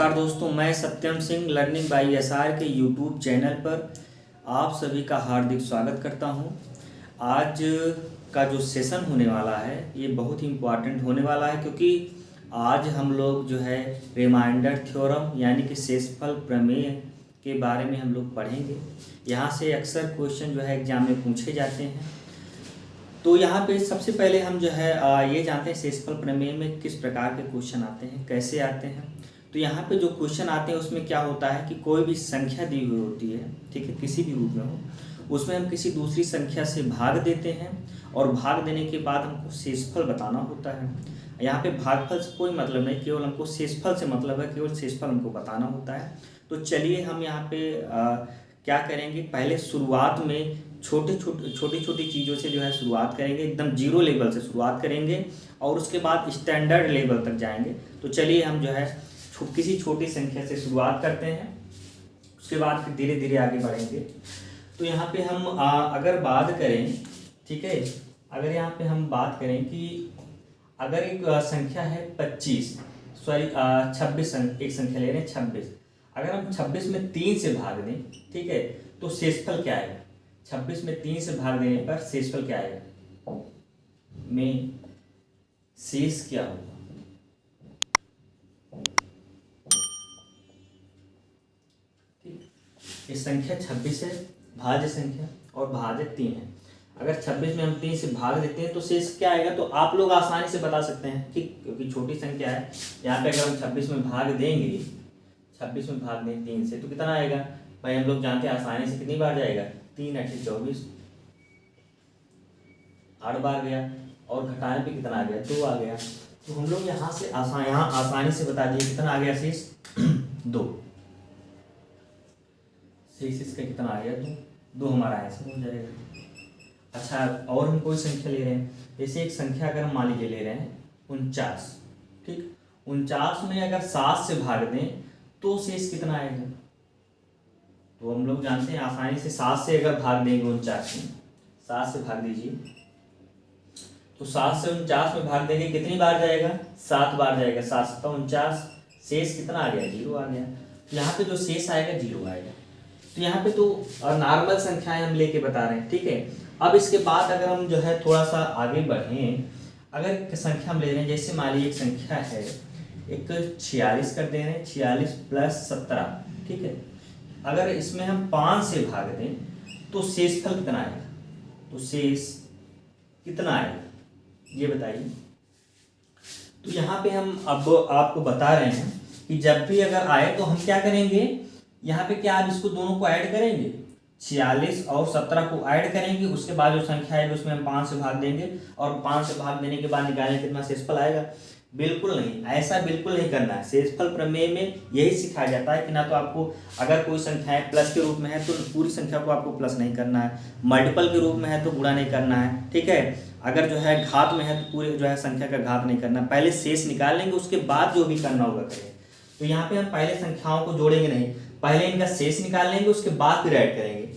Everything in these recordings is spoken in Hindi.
नमस्कार दोस्तों, मैं Satyam Singh learning by SR के यूट्यूब चैनल पर आप सभी का हार्दिक स्वागत करता हूं। आज का जो सेशन होने वाला है ये बहुत ही इम्पोर्टेंट होने वाला है, क्योंकि आज हम लोग जो है रिमाइंडर थ्योरम यानी कि शेषफल प्रमेय के बारे में हम लोग पढ़ेंगे। यहाँ से अक्सर क्वेश्चन जो है एग्जाम में पूछे जाते हैं। तो यहाँ पे सबसे पहले हम जो है ये जानते हैं शेषफल प्रमेय में किस प्रकार के क्वेश्चन आते हैं, कैसे आते हैं। तो यहाँ पे जो क्वेश्चन आते हैं उसमें क्या होता है कि कोई भी संख्या दी हुई होती है, ठीक है, किसी भी रूप में हो, उसमें हम किसी दूसरी संख्या से भाग देते हैं और भाग देने के बाद हमको शेषफल बताना होता है। यहाँ पे भागफल से कोई मतलब नहीं, केवल हमको शेषफल से मतलब है, केवल शेषफल हमको बताना होता है। तो चलिए हम यहाँ पे क्या करेंगे, पहले शुरुआत में छोटी छोटी चीज़ों से जो है शुरुआत करेंगे, एकदम जीरो लेवल से शुरुआत करेंगे और उसके बाद स्टैंडर्ड लेवल तक जाएंगे। तो चलिए हम जो है किसी छोटी संख्या से शुरुआत करते हैं, उसके बाद फिर धीरे धीरे आगे बढ़ेंगे। तो यहाँ पे हम अगर बात करें, ठीक है, अगर यहाँ पे हम बात करें कि अगर एक संख्या है 26 एक संख्या ले रहे हैं 26, अगर हम 26 में 3 से भाग दें, ठीक है, तो शेषफल क्या आएगा। 26 में 3 से भाग देने पर शेषफल क्या आएगा, में शेष क्या होगा। ये संख्या 26 है, भाज्य संख्या और भाज्य 3 है। अगर 26 में हम 3 से भाग देते हैं तो शेष क्या आएगा, तो आप लोग आसानी से बता सकते हैं, ठीक, क्योंकि छोटी संख्या है। यहाँ पे अगर हम 26 में भाग देंगे, 26 में भाग दें 3 से, तो कितना आएगा भाई, हम लोग जानते हैं आसानी से कितनी बार जाएगा, 3 × 24, 8 बार गया, और घटाने पे कितना आ गया, 2 आ गया। तो हम लोग यहाँ से आसानी से बता दिए कितना आ गया शेष 2। शेष इसका कितना आ गया, 2 हमारा आंसर हो जाएगा। अच्छा, और हम कोई संख्या ले रहे हैं, जैसे एक संख्या अगर हम मान लीजिए ले रहे हैं 49, ठीक, 49 में अगर 7 से भाग दें तो शेष कितना आएगा। तो हम लोग जानते हैं आसानी से 7 से अगर भाग देंगे 49 में, 7 से भाग दीजिए, तो 7 से 49 में भाग देंगे कितनी बार जाएगा, 7 बार जाएगा। 7 × 7 = 49, शेष कितना आ गया, 0 आ गया। यहाँ पे जो शेष आएगा 0 आएगा। तो यहाँ पे तो नॉर्मल संख्याएं हम लेके बता रहे हैं, ठीक है। अब इसके बाद अगर हम जो है थोड़ा सा आगे बढ़ें, अगर एक संख्या हम ले रहे हैं, जैसे मान लीजिए एक संख्या है, एक 46 कर दे रहे हैं, 46 + 17, ठीक है। अगर इसमें हम 5 से भाग दें तो शेषफल कितना आएगा, तो शेष कितना आएगा ये बताइए। तो यहाँ पे हम अब आपको बता रहे हैं कि जब भी अगर आए तो हम क्या करेंगे, यहाँ पे क्या आप इसको दोनों को ऐड करेंगे, 46 और 17 को ऐड करेंगे, उसके बाद जो संख्या आएगी उसमें हम 5 से भाग देंगे और 5 से भाग देने के बाद निकालेंगे कितना शेषफल आएगा। बिल्कुल नहीं, ऐसा बिल्कुल नहीं करना है। शेषफल प्रमेय में यही सिखाया जाता है कि ना तो आपको अगर कोई संख्याएं प्लस के रूप में है तो पूरी संख्या को आपको प्लस नहीं करना है, मल्टीपल के रूप में है तो गुणा नहीं करना है, ठीक है। अगर जो है घात में है तो पूरे जो है संख्या का घात नहीं करना, पहले शेष निकाल लेंगे, उसके बाद जो भी करना होगा करें। तो यहाँ पे हम पहले संख्याओं को जोड़ेंगे नहीं, पहले इनका शेष निकाल लेंगे, उसके बाद फिर ऐड करेंगे।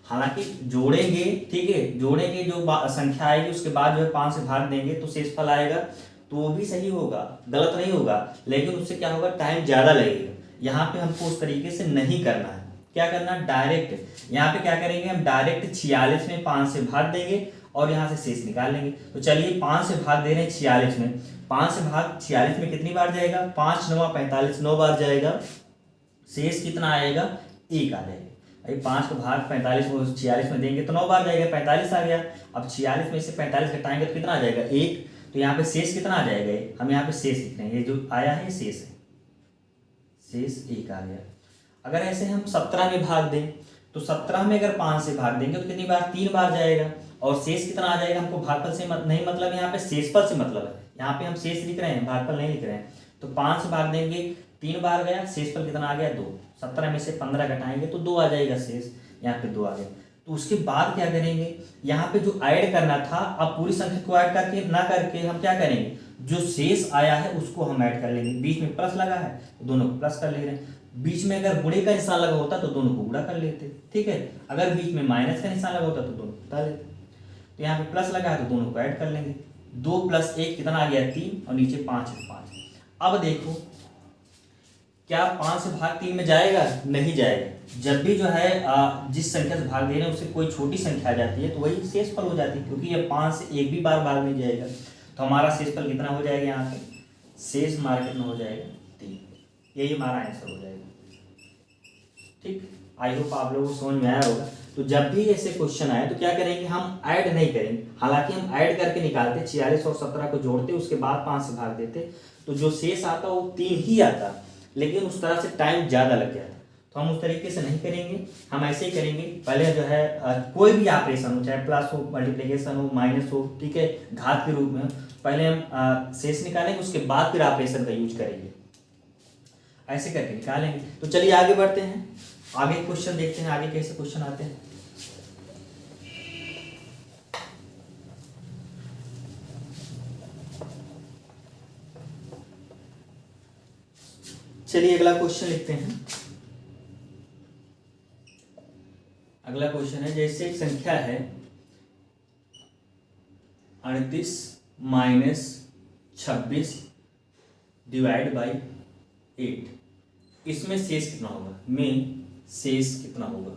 हालांकि जोड़ेंगे, ठीक है, जोड़ेंगे, जो संख्या आएगी उसके बाद जो है 5 से भाग देंगे तो शेषफल आएगा, तो वो भी सही होगा, गलत नहीं होगा, लेकिन उससे क्या होगा, टाइम ज़्यादा लगेगा। यहाँ पे हमको उस तरीके से नहीं करना है। क्या करना है, डायरेक्ट यहाँ पे क्या करेंगे, हम डायरेक्ट 46 में 5 से भाग देंगे और यहाँ से शेष निकाल लेंगे। तो चलिए 5 से भाग दे रहे हैं 46 में, 5 से भाग 46 में कितनी बार जाएगा, 5 × 9 = 45, 9 बार जाएगा। शेष कितना आएगा, 1 आ जाएगा। अभी 5 को भाग 45 को 46 में देंगे तो 9 बार जाएगा, 45 आ गया। अब 46 में से 45 घटाएंगे तो कितना आ जाएगा, 1। तो यहाँ पे शेष कितना आ जाएगा, हम यहाँ पे शेष लिख रहे हैं, ये जो आया है शेष है, शेष 1 आ गया। अगर ऐसे हम 17 में भाग दें तो 17 में अगर 5 से भाग देंगे तो कितनी बार, 3 बार जाएगा। और शेष कितना आ जाएगा, हमको भागफल से नहीं मतलब, यहाँ पे शेषफल से मतलब है। यहाँ पे हम शेष लिख रहे हैं, भागफल नहीं लिख रहे हैं। तो 5 से भाग देंगे, 3 बार गया, शेषफल कितना आ गया, 2। 17 में से 15 घटाएंगे तो 2 आ जाएगा शेष, यहाँ पे 2 आ गया। तो उसके बाद क्या करेंगे, यहाँ पे जो ऐड करना था, अब पूरी संख्या को ऐड करके ना करके हम क्या करेंगे, जो शेष आया है उसको हम ऐड कर लेंगे। बीच में प्लस लगा है तो दोनों को प्लस कर ले रहे हैं, बीच में अगर गुणे का निशान लगा होता तो दोनों को गुणा कर लेते, ठीक है। अगर बीच में माइनस का निशान लगा होता तो दोनों को घटा लेते। तो यहाँ पे प्लस लगा है तो दोनों को ऐड कर लेंगे, 2 + 1 कितना आ गया, 3, और नीचे 5 है, 5। अब देखो क्या 5 से भाग 3 में जाएगा? नहीं जाएगा। जब भी जो है जिस संख्या से भाग दे रहे हैं उससे कोई छोटी संख्या आ जाती है तो वही शेषफल हो जाती है, क्योंकि ये 5 से एक भी बार भाग नहीं जाएगा। तो हमारा शेषफल कितना हो जाएगा? यहाँ पे शेष हमारा कितना हो जाएगा? 3। यही हमारा आंसर हो जाएगा। ठीक, आई होप आप लोगों को समझ में आया होगा। तो जब भी ऐसे क्वेश्चन आए तो क्या करेंगे, हम ऐड नहीं करेंगे। हालांकि हम ऐड करके निकालते, 46 और 17 को जोड़ते, उसके बाद 5 से भाग देते, तो जो शेष आता वो 3 ही आता, लेकिन उस तरह से टाइम ज़्यादा लग जाता। तो हम उस तरीके से नहीं करेंगे, हम ऐसे ही करेंगे। पहले जो है कोई भी ऑपरेशन हो, चाहे प्लस हो, मल्टीप्लिकेशन हो, माइनस हो, ठीक है, घात के रूप में हो, पहले हम शेष निकालेंगे, उसके बाद फिर ऑपरेशन का यूज करेंगे। ऐसे करके निकालेंगे। तो चलिए आगे बढ़ते हैं, आगे क्वेश्चन देखते हैं, आगे कैसे क्वेश्चन आते हैं। चलिए अगला क्वेश्चन लिखते हैं। अगला क्वेश्चन है, जैसे एक संख्या है 38 माइनस 26 डिवाइड बाई 8, इसमें शेष कितना होगा? में शेष कितना होगा?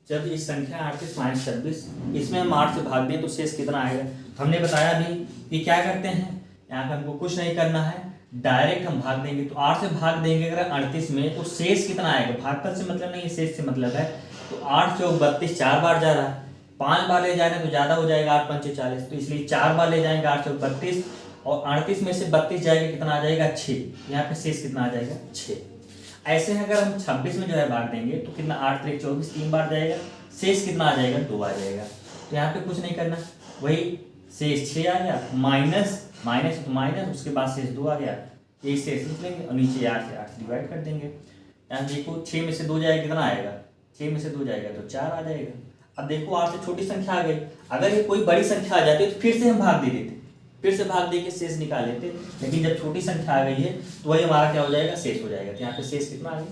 जब इस संख्या 38 माइनस 26, इसमें हम 8 से भाग दें तो शेष कितना आएगा? हमने बताया भी कि क्या करते हैं, यहाँ पे हमको कुछ नहीं करना है, डायरेक्ट हम भाग देंगे। तो 8 से भाग देंगे अगर 38 में, तो शेष कितना आएगा? भागफल से मतलब नहीं है, शेष से मतलब है। तो 8 चौक 32, 4 बार जा रहा है, 5 बार ले जा रहे हैं तो ज़्यादा हो जाएगा, 8 पंचे 40, तो इसलिए 4 बार ले जाएंगे, 8 चौक 32, और 38 में से 32 जाएगा, कितना आ जाएगा? 6। यहाँ पे शेष कितना आ जाएगा? 6। ऐसे है अगर हम 26 में जो है भाग देंगे तो कितना? 8 3 24, 3 बार जाएगा, शेष कितना आ जाएगा? 2 आ जाएगा। तो यहाँ पे कुछ नहीं करना, वही शेष 6 आ गया, माइनस माइनस तो माइनस, उसके बाद शेष 2 आ गया, एक शेष लिख लेंगे और नीचे 8 से 8 डिवाइड कर देंगे। यहाँ देखो 6 में से 2 जाएगा, कितना आएगा? 6 में से 2 जाएगा तो 4 आ जाएगा। अब देखो 8 से छोटी संख्या आ गई, अगर ये कोई बड़ी संख्या आ जाती है तो फिर से हम भाग दे देते, फिर से भाग दे के शेष निकाल लेते, लेकिन जब छोटी संख्या आ गई है तो वही हमारा क्या हो जाएगा? शेष हो जाएगा। तो यहाँ पे शेष कितना आ गया?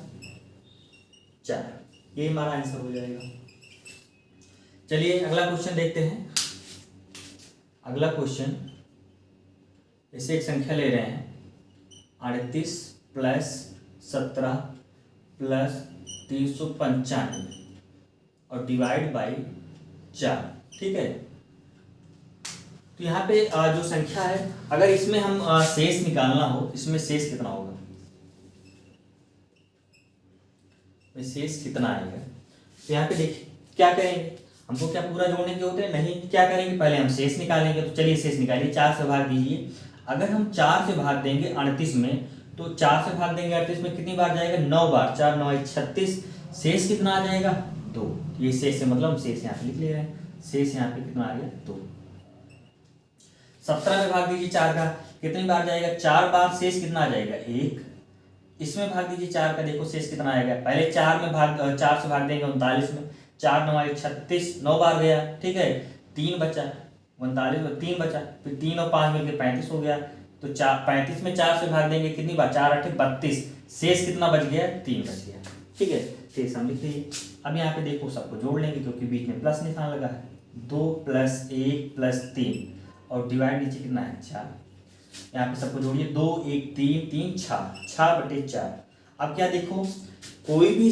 4। ये हमारा आंसर हो जाएगा। चलिए अगला क्वेश्चन देखते हैं। अगला क्वेश्चन, जैसे एक संख्या ले रहे हैं 38 प्लस 17 प्लस 395 और डिवाइड बाई 4, ठीक है। तो यहाँ पे जो संख्या है, अगर इसमें हम शेष निकालना हो, इसमें शेष कितना होगा? शेष कितना आएगा? तो यहाँ पे देखिए क्या करेंगे, हमको क्या पूरा जोड़ने के होते हैं? नहीं, क्या करेंगे, पहले हम शेष निकालेंगे। तो चलिए शेष निकालिए, 4 से भाग दीजिए। अगर हम 4 से भाग देंगे 38 में, तो 4 से भाग देंगे 38 में कितनी बार जाएगा? 9 बार, 4 9 36, शेष कितना आ जाएगा? 2। ये शेष से मतलब हम शेष यहाँ पे लिख ले रहे हैं, शेष यहाँ पे कितना आ गया? 2। 17 में भाग दीजिए 4 का, कितनी बार जाएगा? 4 बार, शेष कितना आ जाएगा? 1। इसमें भाग दीजिए 4 का, देखो शेष कितना आएगा? पहले 4 से भाग देंगे 39 में, 4 9 36, 9 बार गया, ठीक है, 3 बचा, 39 में 3 बचा, फिर 3 और 5 मिलकर 35 हो गया। तो 35 में 4 से भाग देंगे, कितनी बार? 4 8 32, शेष कितना बच गया? 3 बच गया, ठीक है। शेष हम लिख लीजिए। अब यहाँ पे देखो सबको जोड़ लेंगे, क्योंकि बीच में प्लस निशान लगा है। 2 + 1 + 3 और डिवाइड नीचे कितना है? 4। यहाँ पे सबको जोड़िए, 2 1 3 3 6/4। अब क्या देखो, कोई भी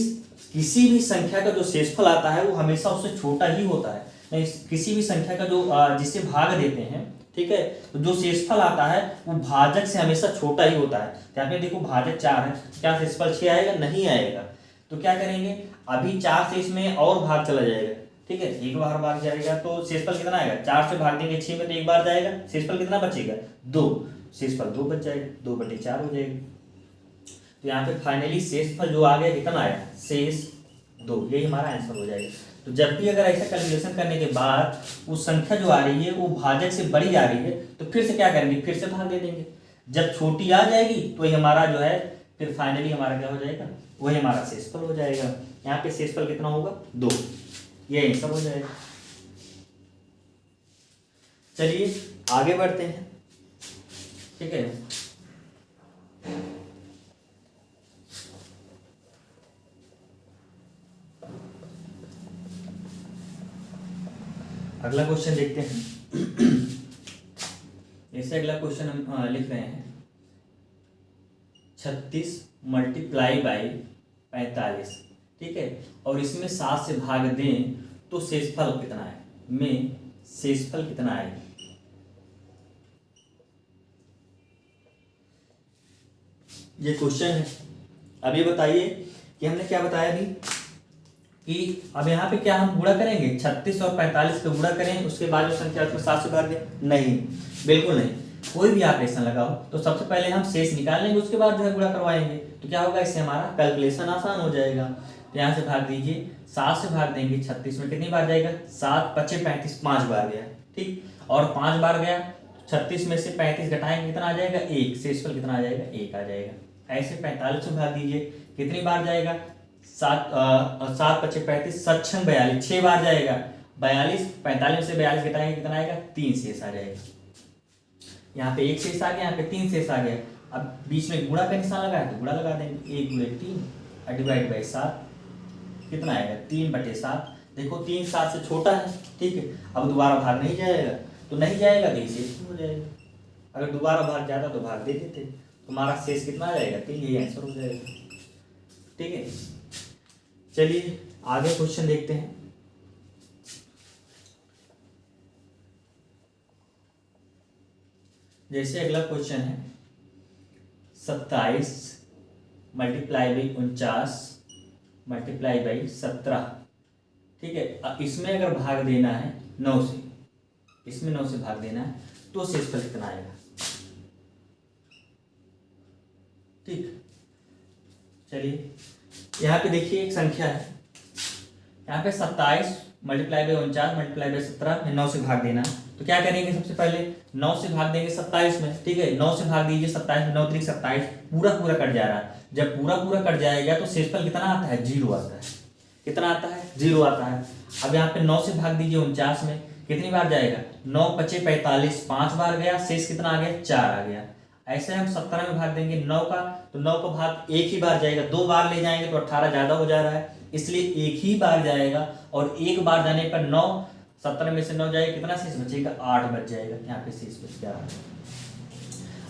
किसी भी संख्या का जो शेषफल आता है वो हमेशा उससे छोटा ही होता है। नहीं, किसी भी संख्या का जो जिसे भाग देते हैं, ठीक है, तो जो शेषफल आता है वो भाजक से हमेशा छोटा ही होता है। तो यहाँ पे देखो भाजक 4 है, क्या शेषफल 6 आएगा? नहीं आएगा। तो क्या करेंगे, अभी 4 से इसमें और भाग चला जाएगा, ठीक है, एक बार भाग जाएगा तो शेषफल कितना आएगा? 4 से भाग देंगे 6 में तो एक बार जाएगा, शेषफल कितना बचेगा? 2। शेषफल 2 बच जाएगा, 2/4 हो जाएगा। तो यहाँ पे फाइनली शेषफल जो आ गया, कितना आया? शेष 2। यही हमारा आंसर हो जाएगा। तो जब भी अगर ऐसा कैलकुलेशन करने के बाद वो संख्या जो आ रही है वो भाजक से बड़ी आ रही है, तो फिर से क्या करेंगे? फिर से भाग दे देंगे। जब छोटी आ जाएगी तो ये हमारा जो है फिर फाइनली हमारा क्या हो जाएगा? वही हमारा शेषफल हो जाएगा। यहाँ पे शेषफल कितना होगा? 2। ये आंसर हो जाएगा। चलिए आगे बढ़ते हैं, ठीक है। अगला क्वेश्चन देखते हैं। ऐसे अगला क्वेश्चन हम लिख रहे हैं 36 मल्टीप्लाई बाई 45, ठीक है। और इसमें 7 से भाग दें तो शेषफल कितना है, में शेषफल कितना है। ये क्वेश्चन है। अब ये बताइए कि हमने क्या बताया अभी कि अब यहाँ पे क्या हम गुणा करेंगे, 36 और 45 का गुणा करें, उसके बाद जो संख्या उसमें 7 से भाग दें, नहीं, बिल्कुल नहीं। कोई भी ऑपरेशन लगाओ तो सबसे पहले हम शेष निकाल लेंगे, उसके बाद जो है गुणा करवाएंगे, तो क्या होगा, इससे हमारा कैलकुलेशन आसान हो जाएगा। तो यहाँ से भाग दीजिए, 7 से भाग देंगे 36 में कितनी बार जाएगा, 7 × 5 = 35, 5 बार गया, ठीक। और 5 बार गया, 36 में से 35 घटाएंगे कितना आ जाएगा, 1, शेषफल कितना आ जाएगा, 1 आ जाएगा। ऐसे 45 में भाग दीजिए, कितनी बार जाएगा, 7 × 5 = 35, 7 × 6 = 42, 6 बार जाएगा, 42, 45 में से 42 घटाएंगे कितना आएगा, 3 शेष आ जाएगा। यहाँ पे 1 शेष आ गया, यहाँ पे 3 शेष आ गया। अब बीच में गुणा का निशान लगा है तो गुणा लगा देंगे, 1 × 3 डिवाइड बाई 7 कितना आएगा, 3/7। देखो 3 7 से छोटा है, ठीक है। अब दोबारा भाग नहीं जाएगा, तो नहीं जाएगा तो शेष हो जाएगा। अगर दोबारा भाग जाता तो भाग दे देते, तुम्हारा शेष कितना आ जाएगा, 3, यही आंसर हो जाएगा, ठीक है। चलिए आगे क्वेश्चन देखते हैं। जैसे अगला क्वेश्चन है 27 मल्टीप्लाई बाई 49 मल्टीप्लाई बाई 17, ठीक है। अब इसमें अगर भाग देना है 9 से, इसमें 9 से भाग देना है तो शेषफल कितना आएगा, ठीक। चलिए यहाँ पे देखिए एक संख्या है, यहाँ पे 27 मल्टीप्लाई बाई 49 मल्टीप्लाई बाई 17 में 9 से भाग देना है। तो क्या करेंगे, सबसे पहले 9 से भाग देंगे 27 में, ठीक है। 9 से भाग दीजिए 27 में, 9 × 3 = 27, पूरा पूरा कट जा रहा है। जब पूरा पूरा कट जाएगा तो शेषफल कितना आता है, 0 आता है। कितना आता है, 0 आता है। अब यहाँ पे 9 से भाग दीजिए 49 में, कितनी बार जाएगा, 9 × 5 = 45, 5 बार गया, शेष कितना आ गया, 4 आ गया। ऐसे हम 17 में भाग देंगे 9 का, तो 9 का भाग एक ही बार जाएगा, 2 बार ले जाएंगे तो 18 ज्यादा हो जा रहा है, इसलिए एक ही बार जाएगा। और एक बार जाने पर 9, 17 में से 9 जाएगा, कितना शेष बचेगा, 8 बच जाएगा। यहाँ पे शेष बच गया।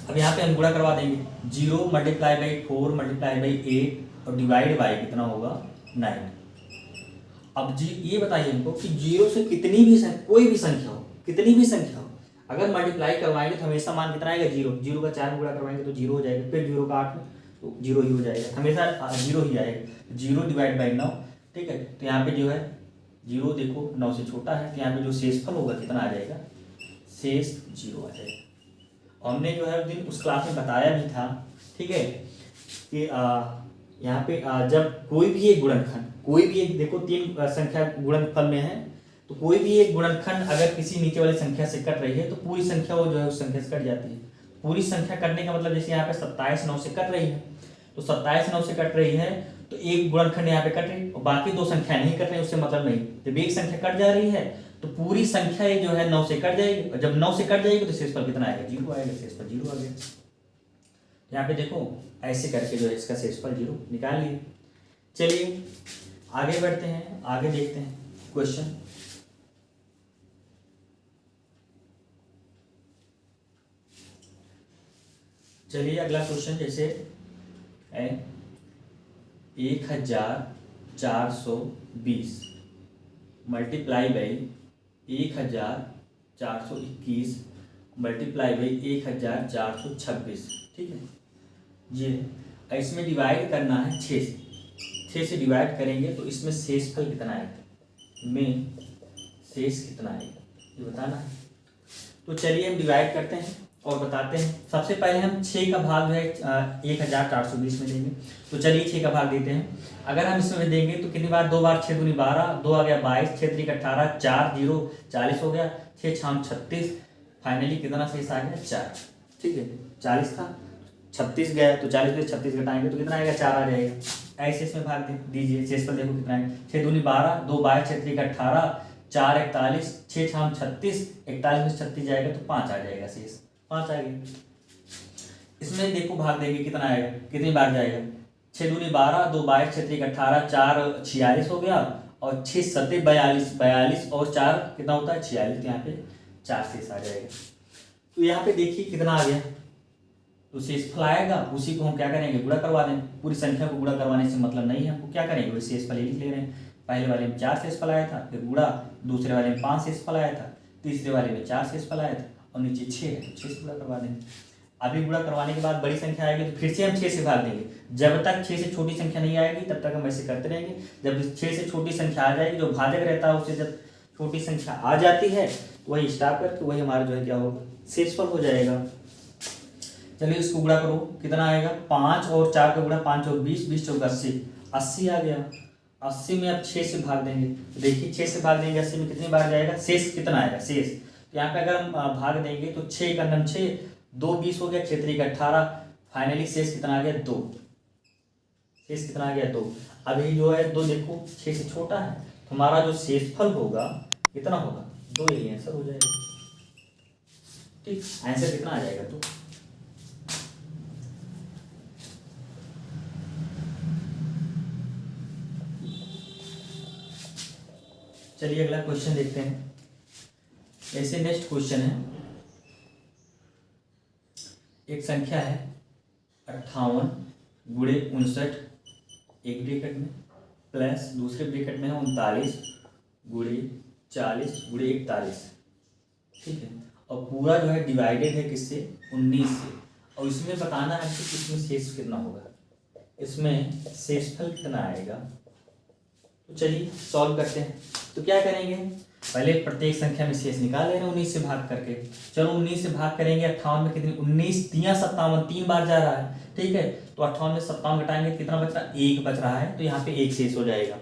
अब यहाँ पे हम गुणा करवा देंगे, 0 मल्टीप्लाई बाई 4 मल्टीप्लाई बाई 8 और डिवाइड बाई कितना होगा, 9। अब ये बताइए हमको कि 0 से कितनी भी कोई भी संख्या हो, कितनी भी संख्या हो, अगर मल्टीप्लाई करवाएंगे तो हमेशा मान कितना आएगा, 0। 0 का 4 में गुणा करवाएंगे तो 0 हो जाएगा, फिर 0 का 8 में तो 0 ही हो जाएगा, हमेशा 0 ही आएगा। 0 डिवाइड बाई 9, ठीक है। तो यहाँ पे जो है 0 देखो 9 से छोटा है, तो यहाँ पे जो शेषफल होगा कितना आ जाएगा, शेष 0 आ जाएगा। हमने जो है उस क्लास में बताया भी था, ठीक है, कि यहाँ पे जब कोई भी एक गुणनखंड, कोई भी एक, देखो 3 संख्या गुणनफल में है, तो कोई भी एक गुणनखंड अगर किसी नीचे वाली संख्या से कट रही है तो पूरी संख्या वो जो है उस संख्या से कट जाती है। पूरी संख्या कटने का मतलब जैसे यहाँ पे 27 9 से कट रही है, तो 27 9 से कट रही है तो एक गुणनखंड यहाँ पे कट रही है और बाकी 2 संख्या नहीं कट रही, उससे मतलब नहीं। जब एक संख्या कट जा रही है तो पूरी संख्या ये जो है 9 से कट जाएगी, और जब 9 से कट जाएगी तो शेषफल कितना आएगा, 0 आएगा। शेषफल 0 आ गया। यहाँ पे देखो ऐसे करके जो है इसका शेषफल 0 निकाल लिए। चलिए आगे बढ़ते हैं, आगे देखते हैं क्वेश्चन। चलिए अगला क्वेश्चन जैसे है 1420 मल्टीप्लाई बाई 1421 मल्टीप्लाई बाई 1426, ठीक है। ये इसमें डिवाइड करना है 6 से, 6 से डिवाइड करेंगे तो इसमें शेषफल कितना आएगा, में शेष कितना आएगा ये बताना है। तो चलिए हम डिवाइड करते हैं और बताते हैं। सबसे पहले हम 6 का भाग जो है 1420 में देंगे, तो चलिए 6 का भाग देते हैं। अगर हम इसमें देंगे तो कितनी बार, 2 बार 6 दूनी 12, 2 आ गया 22, 6 3 18, 4 0 40 हो गया, 6 6 36, फाइनली कितना शेष आ गया, 4, ठीक है। 40 था 36 गया तो 40 में 36 घटाएंगे तो कितना आएगा, 4 आ जाएगा। ऐसे इसमें भाग दीजिए, शेषफल देखो कितना है, 6 दूनी 12, 2 22, 6 3 18, 4 41, 6 6 36, 41 में 36 जाएगा तो 5 आ जाएगा शेष, 5 आ गया। इसमें देखो भाग देंगे कितना आएगा, कितनी बार जाएगा, 6 दूनी 12, 2 22, 6 3 18, 4 46 हो गया और 6 7 42, 42 और 4 कितना होता है 46, तो यहाँ पे 4 शेष आ जाएगा। तो यहाँ पे देखिए कितना आ गया, तो शेषफल आएगा, उसी को हम क्या करेंगे, गुणा करवा देंगे। पूरी संख्या को गुणा करवाने से मतलब नहीं है, हमको क्या करेंगे, वही शेषफल ही लिख ले रहे हैं। पहले वाले में 4 शेषफल आया था, फिर गुणा, दूसरे वाले में 5 शेषफल आया था, तीसरे वाले में 4 शेषफल आया था, और नीचे 6 है तो 6 से गुणा करवा देंगे। अभी गुणा करवाने के बाद बड़ी संख्या आएगी तो फिर से हम 6 से भाग देंगे। जब तक 6 से छोटी संख्या नहीं आएगी तब तक हम ऐसे करते रहेंगे। जब 6 से छोटी संख्या आ जाएगी, जो भाजक रहता है उससे जब छोटी संख्या आ जाती है तो वही स्टॉप करके वही हमारा जो है क्या होगा, शेषफल हो जाएगा। चलिए इसको गुणा करो, कितना आएगा, 5 और 4 का गुणा, 5 और 20, 20 चौक 80, 80 आ गया। 80 में अब 6 से भाग देंगे, तो देखिए 6 से भाग देंगे 80 में कितनी बार जाएगा, शेष कितना आएगा, शेष। तो यहाँ पे अगर हम भाग देंगे तो 6 का नम 6, 2 20 हो गया, 6 3 का 18, फाइनली शेष कितना आ गया, 2। शेष कितना आ गया, 2। अभी जो है 2 देखो 6 से छोटा है, तो हमारा जो शेषफल होगा कितना होगा, 2, यही आंसर हो जाएगा। ठीक, आंसर कितना आ जाएगा, 2। चलिए अगला क्वेश्चन देखते हैं। ऐसे नेक्स्ट क्वेश्चन है, एक संख्या है 58 गुणे 59 एक ब्रैकेट में, प्लस दूसरे ब्रैकेट में है 39 गुणे 40 गुणे 41। ठीक है, और पूरा जो है डिवाइडेड है किससे, 19 से, और इसमें बताना है कि इसमें शेष कितना होगा, इसमें शेषफल कितना आएगा। तो चलिए सॉल्व करते हैं। तो क्या करेंगे, पहले प्रत्येक संख्या में शेष निकाल ले रहे हैं 19 से भाग करके। चलो 19 से भाग करेंगे, 58 में कितनी, 19 3 57, 3 बार जा रहा है। ठीक है, तो 58 में 57 घटाएंगे कितना बच रहा है, 1 बच रहा है, तो यहाँ पे 1 शेष हो जाएगा।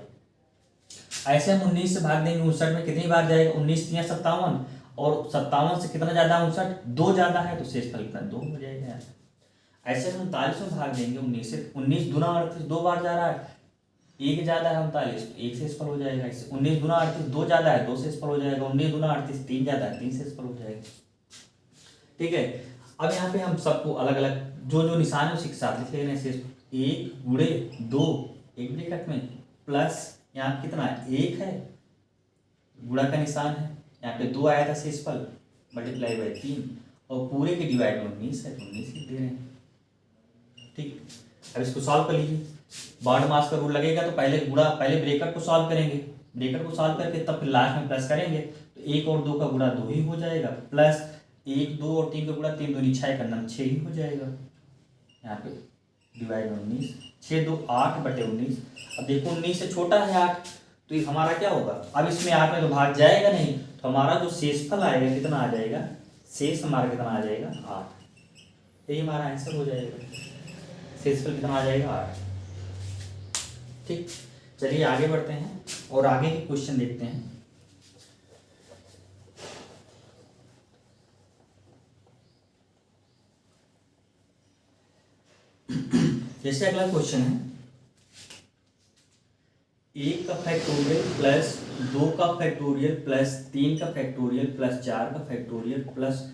ऐसे हम 19 से भाग देंगे 59 में कितनी बार जाएगा, 19 3 57, और 57 से कितना ज्यादा, 59 2 ज्यादा है, तो शेषफल कितना, 2 हो जाएगा। ऐसे हम 39 में भाग देंगे 19 से, 19 दूना 38 2 बार जा रहा है, 1 ज्यादा है 39, 1 शेषफल हो जाएगा। इससे 19 दूना 38 2 ज्यादा है, 2 शेषफल हो जाएगा। 19 दूना 38 3 ज्यादा है, 3 शेषफल हो जाएगा। ठीक है, अब यहाँ पे हम सबको अलग अलग जो जो निशान है उसी के साथ लिख ले रहे हैं। शेष 1 गुणे 2 एक ब्रैकेट में, प्लस यहाँ कितना है, 1 है, गुणा का निशान है, यहाँ पे 2 आया था शेषफल, मल्टीप्लाई बाई 3, और पूरे के डिवाइड में 19 है, तो 19 लिख दे रहे हैं। ठीक, अब इसको सॉल्व कर लीजिए। बॉन्ड मास का रूल लगेगा, तो पहले गुणा, पहले ब्रैकेट को सॉल्व करेंगे, ब्रैकेट को सॉल्व करके तब फिर लास्ट में प्लस करेंगे, तो 1 और 2 का गुणा 2 ही हो जाएगा, प्लस 1 2 और 3 का गुणा 3 2 6 का नाम 6 ही हो जाएगा। यहाँ पे डिवाइड में 19, 6 2 8 बटे 19। अब देखो 19 से छोटा है 8, तो ये हमारा क्या होगा, अब इसमें 8 में तो भाग जाएगा नहीं, तो हमारा जो शेषफल आएगा कितना आ जाएगा, शेष हमारा कितना आ जाएगा, 8। यही हमारा आंसर हो जाएगा, शेषफल कितना आ जाएगा, 8। ठीक, चलिए आगे बढ़ते हैं और आगे के क्वेश्चन देखते हैं। जैसे अगला क्वेश्चन है, 1 का फैक्टोरियल प्लस 2 का फैक्टोरियल प्लस 3 का फैक्टोरियल प्लस 4 का फैक्टोरियल प्लस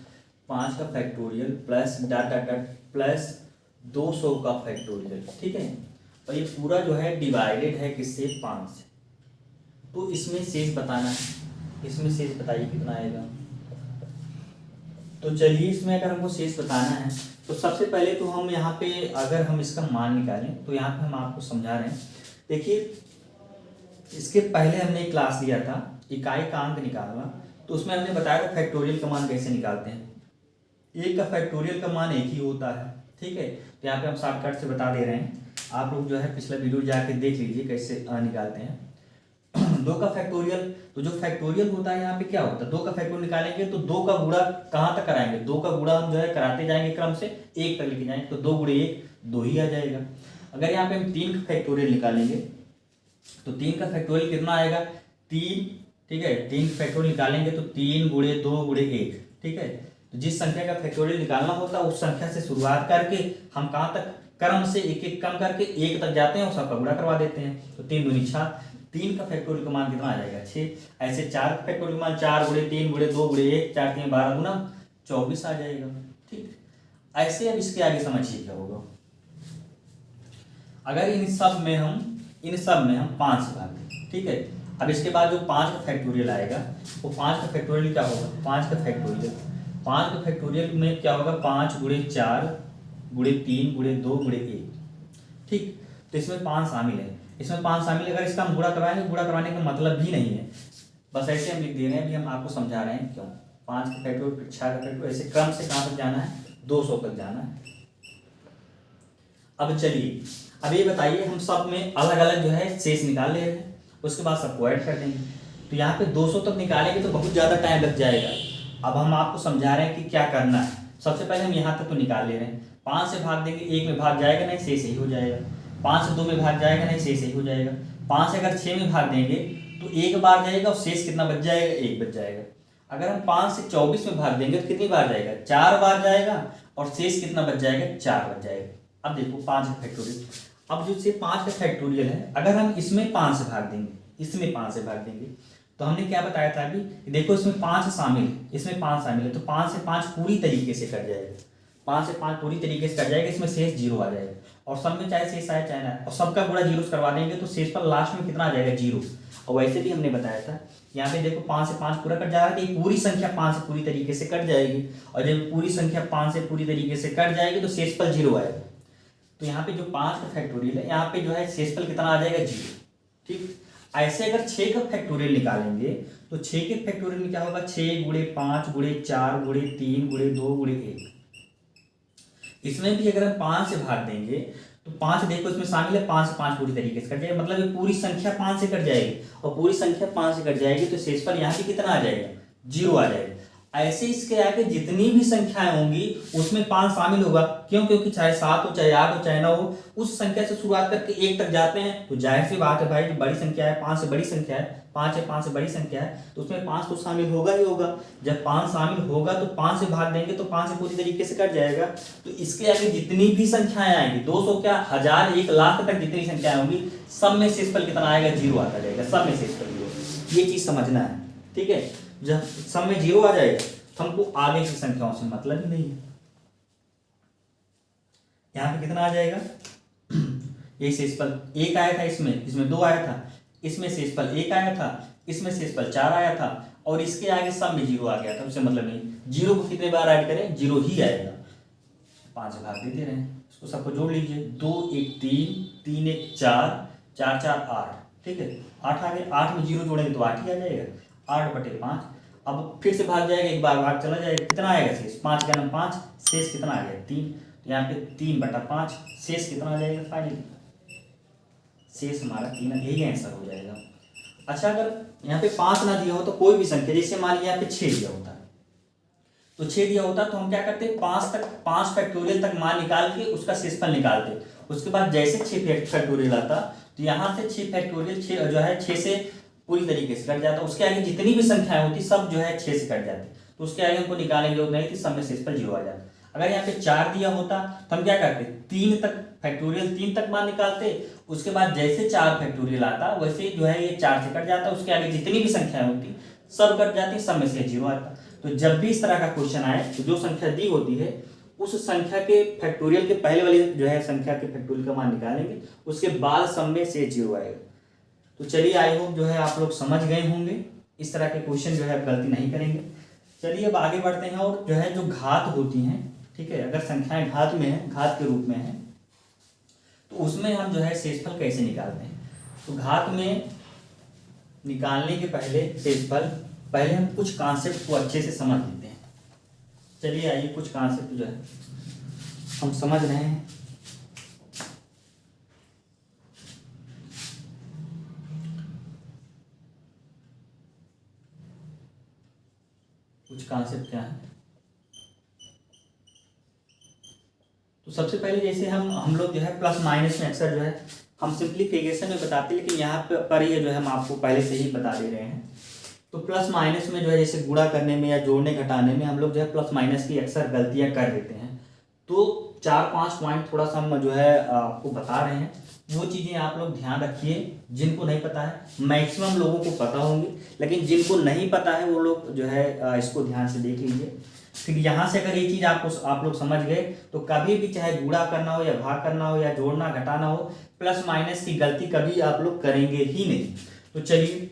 5 का factorial plus dot dot dot plus 200 का फैक्टोरियल। ठीक है, और ये पूरा जो है डिवाइडेड है किससे, 5 से। तो इसमें शेष बताना है, इसमें शेष बताइए कितना आएगा। तो चलिए इसमें अगर हमको शेष बताना है तो सबसे पहले तो हम यहाँ पे अगर हम इसका मान निकालें, तो यहाँ पे हम आपको समझा रहे हैं। देखिए इसके पहले हमने एक क्लास लिया था इकाई का अंक निकालना, तो उसमें हमने बताया था फैक्टोरियल का मान कैसे निकालते हैं। 1 का फैक्टोरियल का मान 1 ही होता है। ठीक है, तो यहाँ पे हम शॉर्टकट से बता दे रहे हैं, आप लोग जो है पिछला वीडियो जाके देख लीजिए कैसे निकालते हैं। 2 का फैक्टोरियल, तो जो फैक्टोरियल होता है यहाँ पे क्या होता है, 2 का फैक्टोरियल निकालेंगे तो 2 का गुणा कहाँ तक कराएंगे, 2 का गुणा हम जो है कराते जाएंगे क्रम से 1 तक लेके जाएंगे, तो 2 गुणे 1 2 ही आ जाएगा। अगर यहाँ पे हम 3 का फैक्टोरियल निकालेंगे तो 3 का फैक्टोरियल कितना आएगा, 3। ठीक है, 3 का फैक्टोरियल निकालेंगे तो 3 गुणे 2 गुणे 1। ठीक है, तो जिस संख्या का फैक्टोरियल निकालना होता है उस संख्या से शुरुआत करके हम कहाँ तक क्रम से एक एक कम करके 1 तक जाते हैं और सबका गुणा करवा देते हैं। तो 3 दूनी 6, 3 का फैक्टोरियल का मान कितना आ जाएगा, 6। ऐसे 4 का फैक्टोरियल का मान 4 गुणे 3 गुणे 2 गुणे 1, 4 3 12 गुना 24 आ जाएगा। ठीक, ऐसे अब इसके आगे समझिए क्या होगा। अगर इन सब में हम 5 से भाग दें। ठीक है, अब इसके बाद जो 5 का फैक्टोरियल आएगा वो 5 का फैक्टोरियल क्या होगा, 5 का फैक्टोरियल में क्या होगा, 5 गुणे 4 गुणे 3 गुणे 2 गुणे 1, ठीक। तो इसमें 5 शामिल है, इसमें 5 शामिल, अगर इसका हम गुणा करवाएंगे, गुणा करवाने का मतलब भी नहीं है, बस ऐसे हम लिख दे रहे हैं, अभी हम आपको समझा रहे हैं क्यों। 5 का फैक्टोरियल फिर 6 का फैक्टोरियल, ऐसे क्रम से कहाँ तक जाना है, 200 तक जाना है। अब चलिए, अब ये बताइए, हम सब में अलग अलग जो है शेष निकाल ले रहे हैं, उसके बाद सबको ऐड कर देंगे। तो यहाँ पे 200 तक निकालेंगे तो बहुत ज़्यादा टाइम लग जाएगा। अब हम आपको समझा रहे हैं कि क्या करना है। सबसे पहले हम यहाँ तक तो निकाल ले रहे हैं, 5 से भाग देंगे, 1 में भाग जाएगा नहीं, शेष ही हो जाएगा। 5 से 2 में भाग जाएगा नहीं, शेष ही हो जाएगा। 5 से अगर 6 में भाग देंगे तो 1 बार जाएगा और शेष कितना बच जाएगा, 1 बच जाएगा। अगर हम 5 से 24 में भाग देंगे तो कितनी बार जाएगा, 4 बार जाएगा और शेष कितना बच जाएगा, 4 बच जाएगा। अब देखो 5 का फैक्टोरियल, अब जो से 5 का फैक्टोरियल है, अगर हम इसमें 5 से भाग देंगे, इसमें 5 से भाग देंगे, तो हमने क्या बताया था अभी, देखो इसमें 5 शामिल है, इसमें 5 शामिल है, तो 5 से 5 पूरी तरीके से कट जाएगा, 5 से 5 पूरी तरीके से कट जाएगा, इसमें शेष 0 आ जाएगा। और सब में चाहे शेष आए चाहे ना, और सबका गुणा 0 से करवा देंगे तो शेष पर लास्ट में कितना आ जाएगा, 0। और वैसे भी हमने बताया था, यहाँ पे देखो 5 से 5 पूरा कट जा रहा है, तो पूरी संख्या 5 से पूरी तरीके से कट जाएगी, और जब पूरी संख्या 5 से पूरी तरीके से कट जाएगी तो शेषफल 0 आएगा। तो यहाँ पे जो 5 का फैक्टोरियल है, यहाँ पे जो है शेषफल कितना आ जाएगा, 0, ठीक। ऐसे अगर 6 का फैक्टोरियल निकालेंगे तो 6 के फैक्टोरियल में क्या होगा, 6 गुणे 5 गुणे 4 गुणे 3 गुणे 2 गुणे 1। इसमें भी अगर हम 5 से भाग देंगे तो 5 देखो इसमें शामिल है, 5 से 5 पूरी तरीके से कट जाएगा, मतलब ये पूरी संख्या 5 से कट जाएगी, और पूरी संख्या 5 से कट जाएगी तो शेषफल यहाँ पे कितना आ जाएगा, 0 आ जाएगा। ऐसे इसके आगे जितनी भी संख्याएं होंगी उसमें 5 शामिल होगा, क्यों, क्योंकि चाहे 7 हो चाहे 8 हो चाहे 9 हो, उस संख्या से शुरुआत करके 1 तक जाते हैं, तो जाहिर सी बात है भाई, जो बड़ी संख्या है, 5 से बड़ी संख्या है, 5 है, 5 से बड़ी संख्या है, तो उसमें 5 तो शामिल होगा ही होगा। जब 5 शामिल होगा तो 5 से भाग देंगे तो 5 से पूरी तरीके से कट जाएगा। तो इसके आगे जितनी भी संख्याएं आएंगी, 200 क्या, 1000 1 लाख तक जितनी संख्याएं होंगी, सब में शेषफल कितना आएगा, 0 आता जाएगा, सब में शेषफल 0। ये चीज समझना है, ठीक है। जब सब में 0 आ जाएगा, हमको आगे की संख्याओं से मतलब ही नहीं है। यहां पे कितना आ जाएगा, ये शेषफल 1 आया था, इसमें 2 आया था, इसमें शेषफल 1 आया था, इसमें शेषफल 4 आया था, और इसके आगे सब में 0 आ गया था, उससे मतलब नहीं। 0 को कितने बार ऐड करें, 0 ही आएगा। 5 से भाग देते रहे, इसको सबको जोड़ लीजिए, 2 1 3 3 1 4 4 4 8, ठीक है, 8 आ गया। 8 में 0 जोड़ेंगे तो 8 ही आ जाएगा, 8/5। अब फिर से भाग जाएगा, एक बार भाग चला जाएगा, कितना आएगा शेष, 5 का नाम 5, शेष कितना आ गया, 3। तो यहाँ पे 3/5, शेष कितना आ जाएगा, फाइनली शेष हमारा 3, यही आंसर हो जाएगा। अच्छा, अगर यहाँ पे 5 ना दिया हो तो कोई भी संख्या, जैसे मान लिया यहाँ पे 6 दिया होता है, तो 6 दिया होता तो हम क्या करते, 5 फैक्टोरियल तक मान निकाल के उसका शेषफल निकालते। उसके बाद जैसे 6 फैक्टोरियल आता तो यहाँ से 6 फैक्टोरियल 6 जो है 6 से पूरी तरीके से कट जाता, उसके आगे जितनी भी संख्याएं होती सब जो है 6 से कट जाती, तो उसके आगे हमको निकालने की जरूरत नहीं थी, सब में शेषफल 0 आ जाता। अगर यहाँ पे 4 दिया होता तो हम क्या करते, 3 तक फैक्टोरियल 3 तक मान निकालते, उसके बाद जैसे 4 फैक्टोरियल आता वैसे जो है ये 4 से कट जाता, उसके आगे जितनी भी संख्याएं होती सब कट जाती, सब में से 0 आता। तो जब भी इस तरह का क्वेश्चन आए तो जो संख्या दी होती है उस संख्या के फैक्टोरियल के पहले वाली जो है संख्या के फैक्टोरियल का मान निकालेंगे, उसके बाद सब में से 0 आएगा। तो चलिए, आई होप जो है आप लोग समझ गए होंगे, इस तरह के क्वेश्चन जो है गलती नहीं करेंगे। चलिए अब आगे बढ़ते हैं, और जो है जो घात होती हैं, ठीक है, अगर संख्याएं घात में है, घात के रूप में है, तो उसमें हम जो है शेषफल कैसे निकालते हैं। तो घात में निकालने के पहले शेषफल, पहले हम कुछ कॉन्सेप्ट को अच्छे से समझ लेते हैं। चलिए आइए, कुछ कॉन्सेप्ट जो है हम समझ रहे हैं। कुछ कॉन्सेप्ट क्या है, तो सबसे पहले जैसे हम लोग जो है प्लस माइनस में अक्सर जो है हम सिंप्लीफिकेशन में बताते हैं, लेकिन यहाँ पर ये जो है हम आपको पहले से ही बता दे रहे हैं। तो प्लस माइनस में जो है जैसे गुणा करने में या जोड़ने घटाने में हम लोग जो है प्लस माइनस की अक्सर गलतियाँ कर देते हैं। तो 4-5 पॉइंट थोड़ा सा हम जो है आपको बता रहे हैं, वो चीज़ें आप लोग ध्यान रखिए। जिनको नहीं पता है, मैक्सिमम लोगों को पता होंगी, लेकिन जिनको नहीं पता है वो लोग जो है इसको ध्यान से देख लीजिए। फिर यहाँ से अगर ये चीज़ आप लोग समझ गए तो कभी भी चाहे गुणा करना हो या भाग करना हो या जोड़ना घटाना हो, प्लस माइनस की गलती कभी आप लोग करेंगे ही नहीं। तो चलिए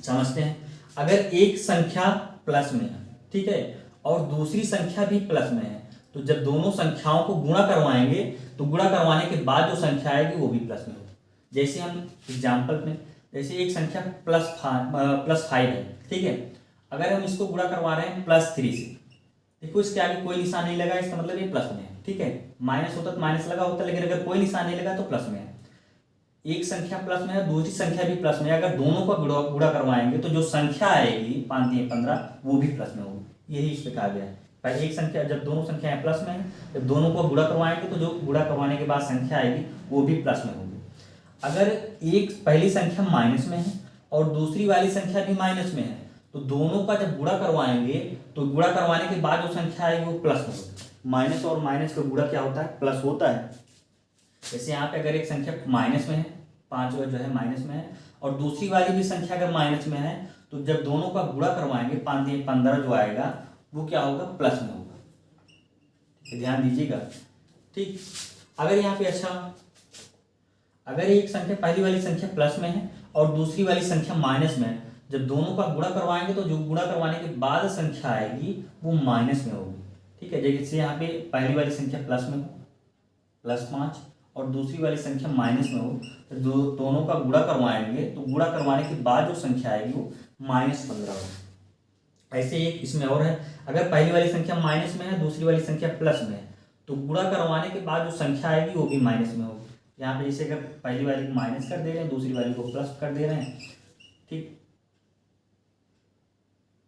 समझते हैं। अगर एक संख्या प्लस में है, ठीक है, और दूसरी संख्या भी प्लस में है, तो जब दोनों संख्याओं को गुणा करवाएंगे तो गुणा करवाने के बाद जो संख्या आएगी वो भी प्लस में होगी। जैसे हम एग्जाम्पल में, जैसे एक संख्या +5 है, ठीक है, अगर हम इसको गुणा करवा रहे हैं +3 से, देखो इसके आगे कोई निशान नहीं लगा, इसका मतलब ये प्लस में है, ठीक है। माइनस होता तो माइनस लगा होता, लेकिन अगर कोई निशान नहीं लगा तो प्लस में है। एक संख्या प्लस में है, दूसरी संख्या भी प्लस में है, अगर दोनों का गुणा करवाएंगे तो जो संख्या आएगी 5 3 15 वो भी प्लस में होगी। यही इस पे कहा गया है। पहले एक संख्या, जब दोनों संख्याएं प्लस में है, जब दोनों को गुणा करवाएंगे तो जो गुणा करवाने के बाद संख्या आएगी वो भी प्लस में होगी। अगर एक पहली संख्या माइनस में है और दूसरी वाली संख्या भी माइनस में है, तो दोनों का जब गुणा करवाएंगे तो गुणा करवाने के बाद जो संख्या आएगी वो प्लस में होगी। माइनस और माइनस का गुणा क्या होता है? प्लस होता है। जैसे यहाँ पे अगर एक संख्या माइनस में है, 5 जो है माइनस में है, और दूसरी वाली भी संख्या अगर माइनस में है, तो जब दोनों का गुणा करवाएंगे 5 3 15 जो आएगा वो क्या होगा? प्लस में होगा। ध्यान दीजिएगा, ठीक। अगर यहाँ पे अगर एक संख्या पहली वाली संख्या प्लस में है और दूसरी वाली संख्या माइनस में है, जब दोनों का गुणा करवाएंगे तो जो गुणा करवाने के बाद संख्या आएगी वो माइनस में होगी, ठीक है। जैसे यहाँ पे पहली वाली संख्या प्लस में हो, +5, और दूसरी वाली संख्या माइनस में हो, तो दोनों का गुणा करवाएंगे तो गुणा करवाने के बाद जो संख्या आएगी वो -15 होगी। ऐसे एक इसमें और है, अगर पहली वाली संख्या माइनस में है, दूसरी वाली संख्या प्लस में है, तो गुणा करवाने के बाद जो संख्या आएगी वो भी माइनस में होगी। यहाँ पे जैसे अगर पहली वाली को माइनस कर दे रहे हैं, दूसरी वाली को प्लस कर दे रहे हैं, ठीक,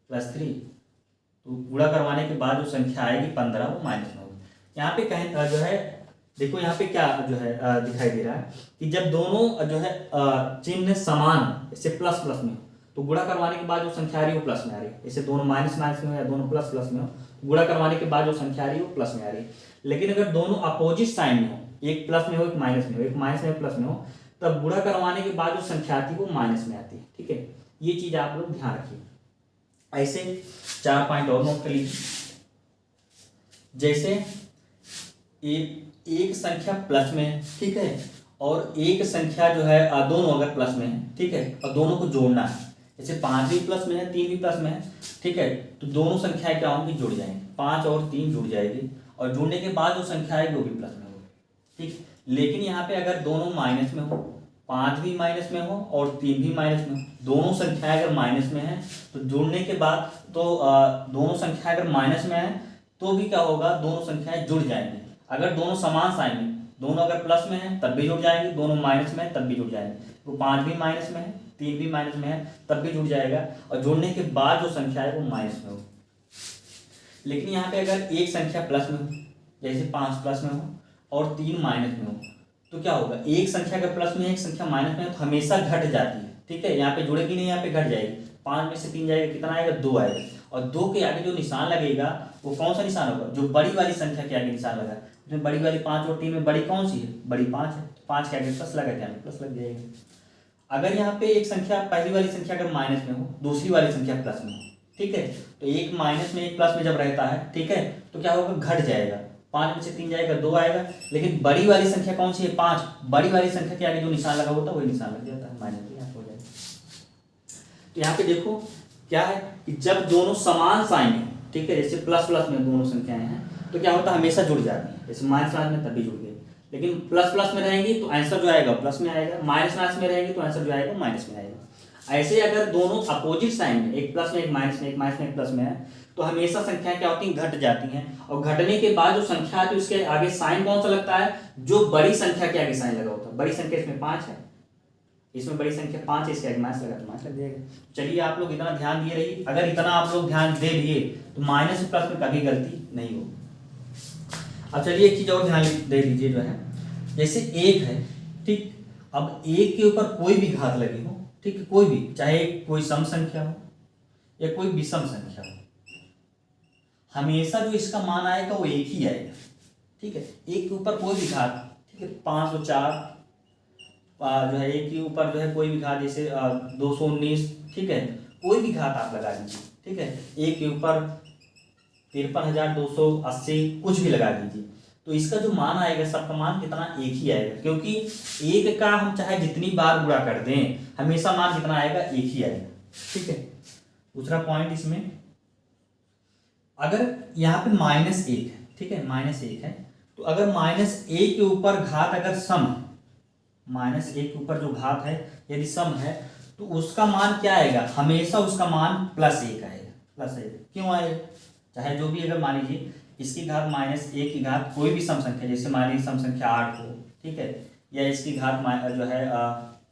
+3, तो गुणा करवाने के बाद जो संख्या आएगी 15 वो माइनस में होगी। यहाँ पे कहें जो है, देखो यहाँ पे क्या जो है दिखाई दे रहा है कि जब दोनों जो है चिन्ह समान, जैसे प्लस प्लस में, तो गुणा करवाने के बाद जो संख्या आ रही है वो प्लस में आ रही है। जैसे दोनों माइनस माइनस में हो या दोनों प्लस प्लस में हो, गुणा करवाने के बाद जो संख्या आ रही है वो प्लस में आ रही है। लेकिन अगर दोनों अपोजिट साइन में हो, एक प्लस में हो एक माइनस में हो, एक माइनस में प्लस में हो, तब गुणा करवाने के बाद जो संख्या आती है वो माइनस में आती है, ठीक है। ये चीज आप लोग ध्यान रखिए। ऐसे 4 पॉइंट और नोट कर लीजिए। जैसे एक संख्या प्लस में है, ठीक है, और एक संख्या जो है दोनों अगर प्लस में है, ठीक है, और दोनों को जोड़ना है, जैसे 5 भी प्लस में है, 3 भी प्लस में है, ठीक है, तो दोनों संख्याएं क्या होंगी? जुड़ जाएंगी। 5 और 3 जुड़ जाएगी, और जुड़ने के बाद जो संख्या आएगी वो भी प्लस में होगी, ठीक। लेकिन यहाँ पे अगर दोनों माइनस में हो, 5 भी माइनस में हो और 3 भी माइनस में हो, दोनों संख्याएं अगर माइनस में है तो जुड़ने के बाद तो दोनों संख्याएं अगर माइनस में है तो भी क्या होगा? दोनों संख्याएं जुड़ जाएंगी। अगर दोनों समान साइन में, दोनों अगर प्लस में है तब भी जुड़ जाएंगे, दोनों माइनस में है तब भी जुड़ जाएंगे। तो 5 भी माइनस में है, 3 भी माइनस में है, तब भी जुड़ जाएगा, और जुड़ने के बाद जो संख्या है वो माइनस में हो। लेकिन यहाँ पे अगर एक संख्या प्लस में हो, जैसे 5 प्लस में हो और 3 माइनस में हो, तो क्या होगा? एक संख्या अगर प्लस में है, एक संख्या माइनस में है, तो हमेशा घट जाती है, ठीक है। यहाँ पे जुड़ेगी नहीं, यहाँ पे घट जाएगी। 5 में से 3 जाएगा, कितना आएगा? 2 आएगा, और 2 के आगे जो निशान लगेगा वो कौन सा निशान होगा? जो बड़ी वाली संख्या के आगे निशान लगा, उसमें बड़ी वाली 5 और 3 में बड़ी कौन सी है? बड़ी 5 है, तो 5 के आगे प्लस लगा, क्या प्लस लग जाएगा। अगर यहाँ पे एक संख्या, पहली वाली संख्या अगर माइनस में हो, दूसरी वाली संख्या प्लस में हो, ठीक है, तो एक माइनस में एक प्लस में जब रहता है, ठीक है, तो क्या होगा? घट जाएगा। 5 में से 3 जाएगा, 2 आएगा, लेकिन बड़ी वाली संख्या कौन सी है? 5। बड़ी वाली संख्या के आगे जो निशान लगा होता है वही निशान लग जाता है, माइनस यहाँ हो जाएगा। तो यहाँ पे देखो क्या है कि जब दोनों समान साइन है, ठीक है, जैसे प्लस प्लस में दोनों संख्याएं हैं, तो क्या होता है? हमेशा जुड़ जाती है। जैसे माइनस माइनस में तभी जुड़ गई, लेकिन प्लस प्लस में रहेंगी तो आंसर जो आएगा प्लस में आएगा, माइनस माइनस में रहेंगी तो आंसर जो आएगा माइनस में आएगा। ऐसे अगर दोनों अपोजिट साइन में, एक प्लस में एक माइनस में, एक माइनस में एक प्लस में है, तो हमेशा संख्या क्या होती है? घट जाती हैं, और घटने के बाद जो संख्या आती है उसके आगे साइन कौन सा लगता है? जो बड़ी संख्या के आगे साइन लगा होता है। बड़ी संख्या इसमें 5 है, इसमें बड़ी संख्या 5 है, इसके आगे माइनस लगा तो माइनस लग जाएगा। चलिए आप लोग इतना ध्यान दिए रहिए। अगर इतना आप लोग ध्यान दे दिए तो माइनस से प्लस में कभी गलती नहीं होगी। अब चलिए एक चीज और ध्यान दे दीजिए, जो है जैसे 1 है, ठीक, अब 1 के ऊपर कोई भी घात लगी हो, ठीक है, कोई भी, चाहे कोई सम संख्या हो या कोई विषम संख्या हो, हमेशा जो इसका मान आएगा वो 1 ही आएगा, ठीक है। 1 के ऊपर कोई भी घात, ठीक है, 504 जो है 1 के ऊपर जो है कोई भी घात, जैसे 219, ठीक है, कोई भी घात आप लगा दीजिए, ठीक है। 1 के ऊपर 53,280 कुछ भी लगा दीजिए, तो इसका जो मान आएगा सबका मान कितना? 1 ही आएगा, क्योंकि 1 का हम चाहे जितनी बार गुणा कर दें हमेशा मान कितना आएगा? 1 ही आएगा, ठीक है। दूसरा पॉइंट इसमें, अगर यहाँ पे -1 है, ठीक है, -1 है। तो अगर -1 के ऊपर घात अगर सम है, -1 के ऊपर जो घात है यदि सम है तो उसका मान क्या आएगा, हमेशा उसका मान +1 आएगा। +1 क्यों आएगा, चाहे जो भी, अगर मान लीजिए इसकी घात -1 की घात कोई भी सम संख्या, जैसे मान लीजिए सम संख्या 8 हो, ठीक है, या इसकी घात जो है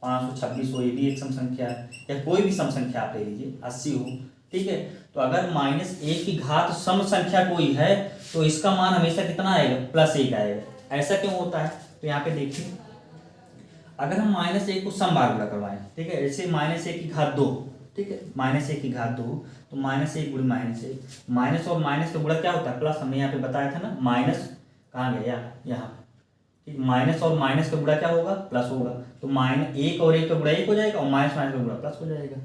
526 हो, ये भी एक सम संख्या है, या कोई भी सम संख्या आप ले लीजिए 80 हो, ठीक है। तो अगर -1 की घात सम संख्या कोई है तो इसका मान हमेशा कितना आएगा, +1 आएगा। ऐसा क्यों होता है, तो यहाँ पे देखिए, अगर हम -1 को सम बार गुणा करवाएं, ठीक है, जैसे -1 की घात 2, ठीक है, -1 की घात 2, तो -1 गुणे -1, माइनस और माइनस का गुणा क्या होता है, प्लस। हमने यहाँ पे बताया था ना, माइनस कहाँ गया, यहाँ, ठीक, माइनस और माइनस का गुणा क्या होगा, प्लस होगा। तो -1 और 1 का गुणा 1 हो जाएगा, और माइनस माइनस का गुणा प्लस हो जाएगा,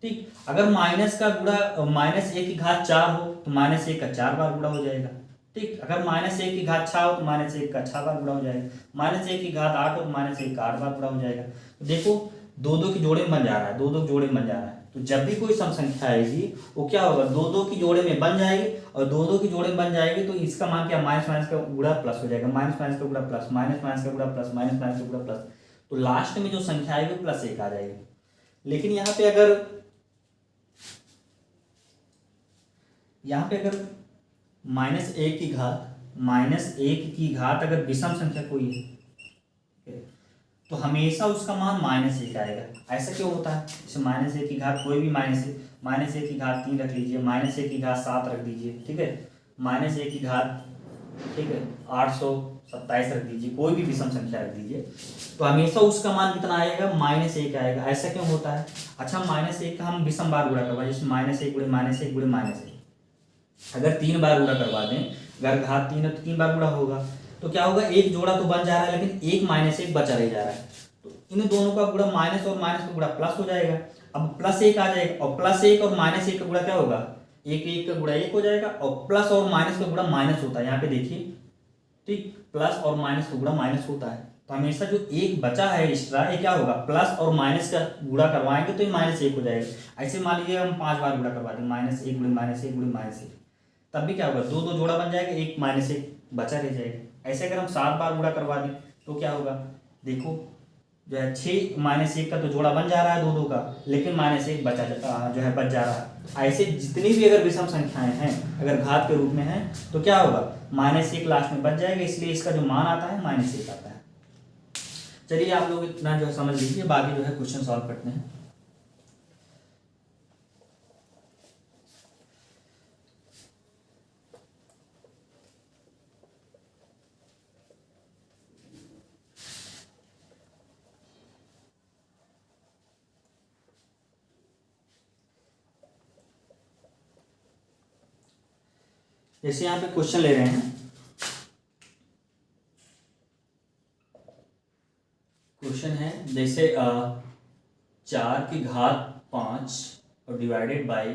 ठीक। अगर माइनस का गुणा -1 की घात 4 हो तो -1 का 4 बार गुणा हो जाएगा, ठीक। अगर -1 की घात 6 हो तो -1 का 6 बार गुणा हो जाएगा। -1 की घात 8 हो तो -1 का 8 बार गुणा हो जाएगा। तो देखो, 2 की जोड़े में बन जा रहा है, 2 जोड़े में बन जा रहा है। तो जब भी कोई सम संख्या आएगी वो क्या होगा, 2 की जोड़े में बन जाएगी, और 2 की जोड़े में बन जाएगी तो इसका मान क्या, माइनस माइनस का गुणा प्लस हो जाएगा, माइनस माइनस का गुणा प्लस, माइनस माइनस का गुणा प्लस, माइनस माइनस का गुणा प्लस। तो लास्ट में जो संख्या आएगी वो +1 आ जाएगी। लेकिन यहाँ पे अगर -1 की घात, -1 की घात अगर विषम संख्या कोई है तो हमेशा उसका मान -1 आएगा। ऐसा क्यों होता है, जैसे -1 की घात कोई भी -1 की घात 3 रख लीजिए, -1 की घात 7 रख दीजिए, ठीक है, -1 की घात, ठीक है, 827 रख दीजिए, कोई भी विषम संख्या रख दीजिए, तो हमेशा उसका मान कितना आएगा, -1 आएगा। ऐसा क्यों होता है, अच्छा, -1 का हम विषम बार गुणा करवाए, जैसे -1 गुणे -1 गुणे -1, अगर 3 बार गुणा करवा दें, अगर घात 3 है तो 3 बार गुणा होगा, तो क्या होगा, एक जोड़ा तो बन जा रहा है लेकिन एक -1 बचा रह जा रहा है, तो इन दोनों का गुणा, माइनस और माइनस का गुणा प्लस हो जाएगा। अब +1 आ जाएगा, और +1 और -1 का गुणा क्या होगा, 1 का गुणा 1 हो जाएगा, और प्लस और माइनस का गुणा माइनस होता है, यहाँ पे देखिए, ठीक, प्लस और माइनस का गुणा माइनस होता है। तो हमेशा जो एक बचा है एक्स्ट्रा, ये क्या होगा, प्लस और माइनस का गुणा करवाएंगे तो ये -1 हो जाएगा। ऐसे मान लीजिए हम 5 बार गुणा करवा दें, -1 गुणे -1 गुणे -1, तब भी क्या होगा, 2 जोड़ा बन जाएगा, एक -1 बचा रह जाएगा। ऐसे अगर हम 7 बार गुणा करवा दें तो क्या होगा, देखो जो है 6 -1 का तो जोड़ा बन जा रहा है 2 का, लेकिन -1 बचा जो है बच जा रहा है। ऐसे जितनी भी अगर विषम संख्याएं हैं अगर घात के रूप में हैं तो क्या होगा, -1 लास्ट में बच जाएगा, इसलिए इसका जो मान आता है -1 आता है। चलिए आप लोग इतना जो है समझ लीजिए, बाकी जो है क्वेश्चन सॉल्व करते हैं। जैसे यहाँ पे क्वेश्चन ले रहे हैं, क्वेश्चन है जैसे 4 की घात 5 और डिवाइडेड बाई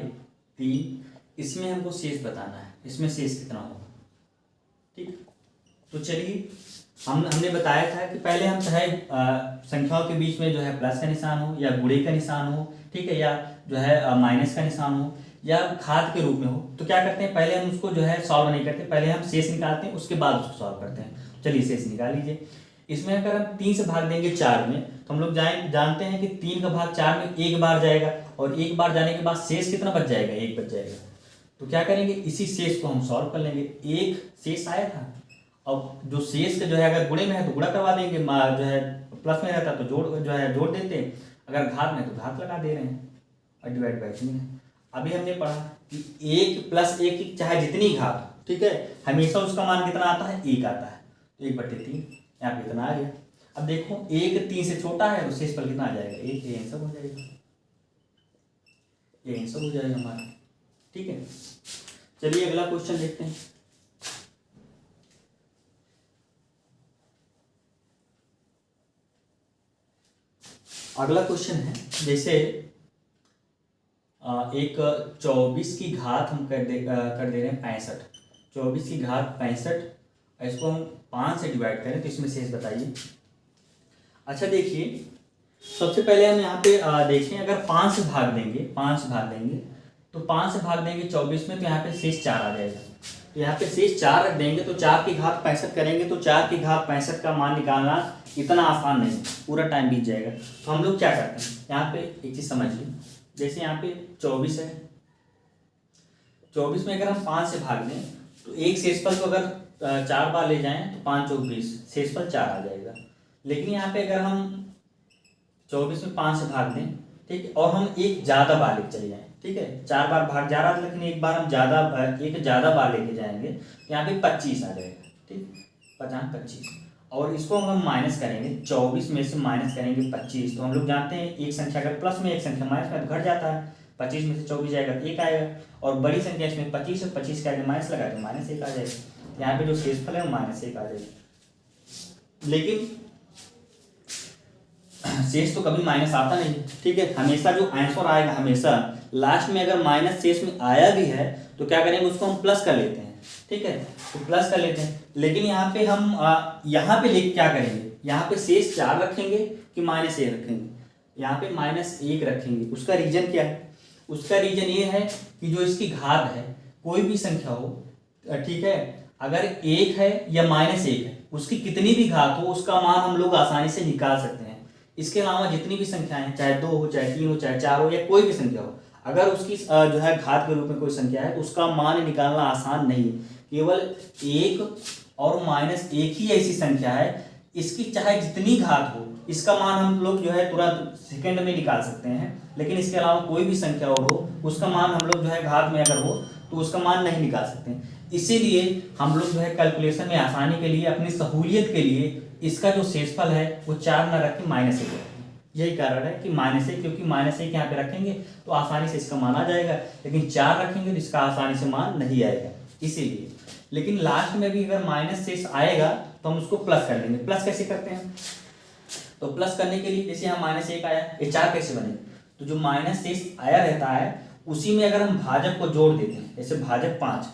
3, इसमें हमको शेष बताना है, इसमें शेष कितना होगा, ठीक। तो चलिए, हमने बताया था कि पहले हम चाहे संख्याओं के बीच में जो है प्लस का निशान हो, या गुणे का निशान हो, ठीक है, या जो है माइनस का निशान हो, या घात के रूप में हो, तो क्या करते हैं, पहले हम उसको जो है सॉल्व नहीं करते, पहले हम शेष निकालते हैं, उसके बाद उसको सॉल्व करते हैं। चलिए शेष निकाल लीजिए। इसमें अगर हम 3 से भाग देंगे 4 में, तो हम लोग जानते हैं कि 3 का भाग 4 में 1 बार जाएगा, और 1 बार जाने के बाद शेष कितना बच जाएगा, 1 बच जाएगा। तो क्या करेंगे, इसी शेष को हम सॉल्व कर लेंगे। 1 शेष आया था, अब जो शेष का जो है अगर गुणे में है तो गुणा करवा देंगे, जो है प्लस में रहता तो जोड़ देते, अगर घात में तो घात लगा दे रहे हैं, और डिवाइड बाई 3 है। अभी हमने पढ़ा कि 1 + 1 की चाहे जितनी घात, ठीक है, हमेशा उसका मान कितना आता है, 1 आता है, तो 1/3 यहाँ पे इतना आ गया। अब देखो 1 3 से छोटा है, तो शेष पर कितना आ जाएगा, 1, ये आंसर हो जाएगा, ये आंसर हो जाएगा हमारा, ठीक है। चलिए अगला क्वेश्चन देखते हैं। अगला क्वेश्चन है जैसे एक 24 की घात हम कर दे रहे हैं 65, 24 की घात 65, इसको हम 5 से डिवाइड करें तो इसमें शेष बताइए। अच्छा देखिए, सबसे पहले हम यहाँ पे देखें, अगर 5 से भाग देंगे, 5 से भाग देंगे तो 5 से भाग देंगे 24 में, तो यहाँ पे शेष 4 आ जाएगा। तो यहाँ पे शेष 4 रख देंगे, तो 4 की घात 65 करेंगे, तो 4 की घात 65 का मान निकालना इतना आसान नहीं, पूरा टाइम बीत जाएगा। तो हम लोग क्या करते हैं, यहाँ पे एक चीज़ समझिए, जैसे यहाँ पे 24 है, 24 में अगर हम 5 से भाग दें तो एक शेषफल को अगर 4 बार ले जाएं तो 5 चौक 20, शेषफल 4 आ जाएगा। लेकिन यहाँ पे अगर हम 24 में 5 से भाग दें, ठीक है, और हम एक ज़्यादा बार लेके चले जाएं, ठीक है, 4 बार भाग जा रहा था लेकिन एक बार हम एक ज़्यादा बार लेके जाएंगे, यहाँ पे 25 आ जाएगा, ठीक, 50 25। और इसको हम माइनस करेंगे, 24 में से माइनस करेंगे 25, तो हम लोग जानते हैं एक संख्या अगर प्लस में एक संख्या माइनस में तो घट जाता है, 25 में से 24 जाएगा तो 1 आएगा, और बड़ी संख्या इसमें 25 और 25 का आगे माइनस लगा तो -1 आ जाएगा। यहाँ पे जो शेषफल है वो -1 आ जाएगा। लेकिन शेष तो कभी माइनस आता नहीं, ठीक है, हमेशा जो आंसर आएगा, हमेशा लास्ट में अगर माइनस शेष में आया भी है तो क्या करेंगे, उसको हम प्लस कर लेते हैं, ठीक है, तो प्लस कर लेते हैं। लेकिन यहाँ पे हम यहाँ पे लेके क्या करेंगे, यहाँ पे शेष 4 रखेंगे कि -1 रखेंगे, यहाँ पे -1 रखेंगे। उसका रीजन क्या है, उसका रीजन ये है कि जो इसकी घात है, कोई भी संख्या हो, ठीक है, अगर 1 है या -1 है, उसकी कितनी भी घात हो उसका मान हम लोग आसानी से निकाल सकते हैं। इसके अलावा जितनी भी संख्याएं, चाहे 2 हो, चाहे 3 हो, चाहे 4 हो, या कोई भी संख्या हो, अगर उसकी जो है घात के रूप में कोई संख्या है, उसका मान निकालना आसान नहीं है। केवल 1 और -1 ही ऐसी संख्या है, इसकी चाहे जितनी घात हो, इसका मान हम लोग जो है तुरंत सेकंड में निकाल सकते हैं। लेकिन इसके अलावा कोई भी संख्या और हो, उसका मान हम लोग जो है घात में अगर हो तो उसका मान नहीं निकाल सकते हैं। इसीलिए हम लोग जो है कैलकुलेशन में आसानी के लिए, अपनी सहूलियत के लिए, इसका जो शेषफल है वो 4 न रख के -1 रखें। यही कारण है कि -1, क्योंकि -1 यहाँ पे रखेंगे तो आसानी से इसका मान आ जाएगा, लेकिन 4 रखेंगे तो इसका आसानी से मान नहीं आएगा, इसीलिए। लेकिन लास्ट में भी अगर माइनस शेष आएगा तो हम उसको प्लस कर लेंगे। प्लस कैसे करते हैं, तो प्लस करने के लिए जैसे यहाँ -1 आया, ये 4 कैसे बने, तो जो माइनस शेष आया रहता है उसी में अगर हम भाजक को जोड़ देते हैं, जैसे भाजक 5,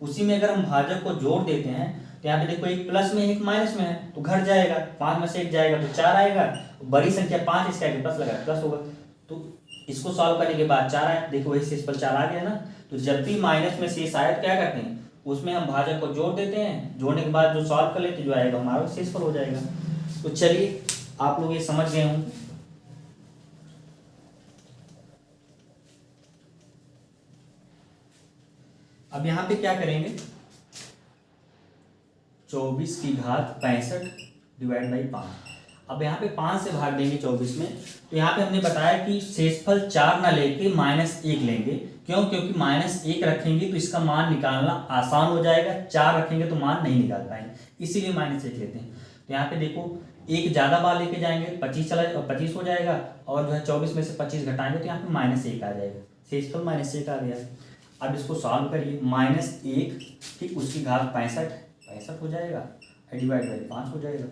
उसी में अगर हम भाजक को जोड़ देते हैं तो यहाँ पे देखो एक प्लस में एक माइनस में है तो घट जाएगा, 5 में से 1 जाएगा तो 4 आएगा, बड़ी संख्या 5 इसका आगे प्लस लगा प्लस होगा, तो इसको सॉल्व करने के बाद 4 आया, देखो वही शेषफल 4 आ गया ना। तो जब भी माइनस में शेष आया तो क्या करते हैं, उसमें हम भाजक को जोड़ देते हैं, जोड़ने के बाद जो सॉल्व कर लेते जो आएगा हमारा शेषफल हो जाएगा। तो चलिए आप लोग ये समझ गए होंगे। अब यहाँ पे क्या करेंगे, 24 की घात 65 डिवाइड बाई 5। अब यहाँ पे 5 से भाग देंगे 24 में, तो यहाँ पे हमने बताया कि शेषफल 4 ना लेके -1 लेंगे। क्यों, क्योंकि -1 रखेंगे तो इसका मान निकालना आसान हो जाएगा, 4 रखेंगे तो मान नहीं निकाल पाएंगे, इसीलिए -1 लेते हैं। तो यहाँ पे देखो एक ज़्यादा बार लेके जाएंगे, 25 हो जाएगा, और जो है 24 में से 25 घटाएंगे तो यहाँ पे -1 आ जाएगा, शेषफल -1 आ गया। अब इसको सॉल्व करिए, -1 ठीक, उसकी घात 65 हो जाएगा, डिवाइड बाई 5 हो जाएगा।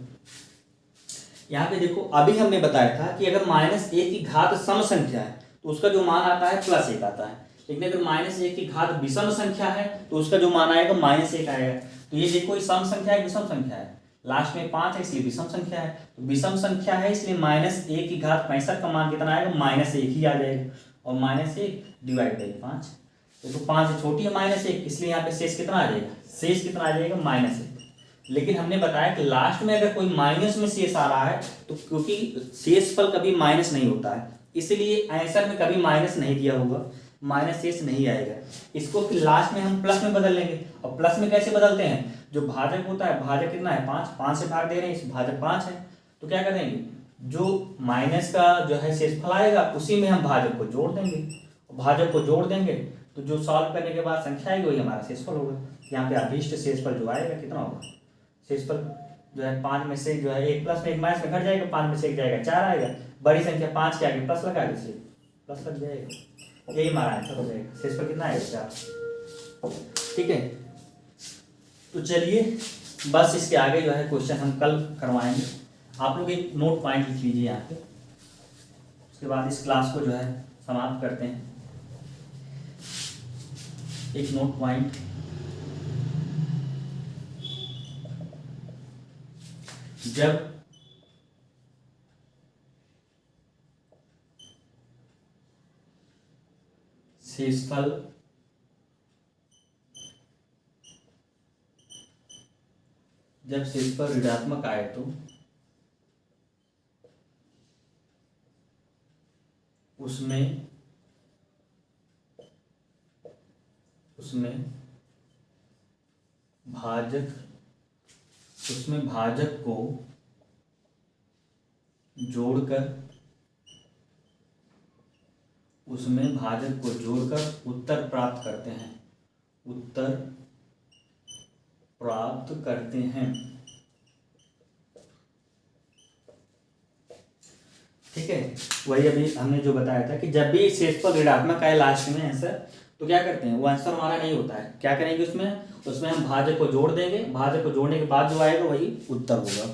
यहाँ पे देखो अभी हमने बताया था कि अगर -1 की घात सम संख्या है तो उसका जो मान आता है +1 आता है, लेकिन अगर -1 की घात विषम संख्या है तो उसका जो मान आएगा -1 आएगा। तो ये देखो ये सम संख्या है, विषम संख्या है, लास्ट में 5 है इसलिए विषम संख्या है, तो विषम संख्या है इसलिए -1 की घात 65 का मान कितना आएगा, -1 ही आ जाएगा, और -1 डिवाइड बाई 5। तो 5 से छोटी है -1, इसलिए यहाँ पे शेष कितना आ जाएगा, शेष कितना आ जाएगा -1। लेकिन हमने बताया कि लास्ट में अगर कोई माइनस में शेष आ रहा है तो क्योंकि शेषफल कभी माइनस नहीं होता है, इसलिए आंसर में कभी माइनस नहीं दिया होगा, माइनस शेष नहीं आएगा। इसको फिर लास्ट में हम प्लस में बदल लेंगे। और प्लस में कैसे बदलते हैं, जो भाजक होता है, भाजक कितना है 5 से भाग दे रहे हैं, इस भाजक 5 है, तो क्या करेंगे, जो माइनस का जो है शेषफल आएगा उसी में हम भाजक को जोड़ देंगे, भाजक को जोड़ देंगे तो जो सॉल्व करने के बाद संख्या आएगी वही हमारा शेषफल होगा। यहाँ पे अभीष्ट शेषफल जो आएगा कितना होगा, शेषफल जो है 5 में से जो है एक प्लस में एक माइनस में घट जाएगा, 5 में से 1 जाएगा 4 आएगा, बड़ी संख्या 5 के आगे प्लस लगा दीजिए, प्लस लग जाएगा, यही हमारा आंसर हो जाएगा। शेषफल कितना आएगा 4, ठीक है। तो चलिए बस इसके आगे जो है क्वेश्चन हम कल करवाएंगे। आप लोग एक नोट पॉइंट लिख लीजिए यहाँ पे, उसके बाद इस क्लास को जो है समाप्त करते हैं। एक नोट पॉइंट, जब शेषफल जब शेषफल ऋणात्मक आए तो उसमें भाजक को जोड़कर उत्तर प्राप्त करते हैं। ठीक है, वही अभी हमने जो बताया था कि जब भी शेषफल ऋणात्मक आए लास्ट में आंसर, तो क्या करते हैं, वो आंसर हमारा नहीं होता है। क्या करेंगे, उसमें हम भाजक को जोड़ देंगे, भाजक को जोड़ने के बाद जो आएगा वही उत्तर होगा।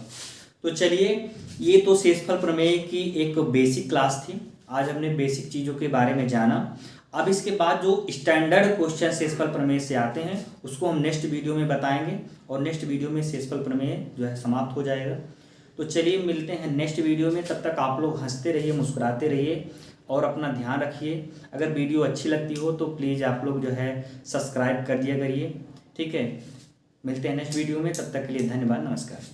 तो चलिए, ये तो शेषफल प्रमेय की एक बेसिक क्लास थी। आज हमने बेसिक चीज़ों के बारे में जाना। अब इसके बाद जो स्टैंडर्ड क्वेश्चन शेषफल प्रमेय से आते हैं उसको हम नेक्स्ट वीडियो में बताएंगे, और नेक्स्ट वीडियो में शेषफल प्रमेय जो है समाप्त हो जाएगा। तो चलिए मिलते हैं नेक्स्ट वीडियो में, तब तक आप लोग हंसते रहिए, मुस्कुराते रहिए और अपना ध्यान रखिए। अगर वीडियो अच्छी लगती हो तो प्लीज़ आप लोग जो है सब्सक्राइब कर दिया करिए। ठीक है, मिलते हैं नेक्स्ट वीडियो में, तब तक के लिए धन्यवाद, नमस्कार।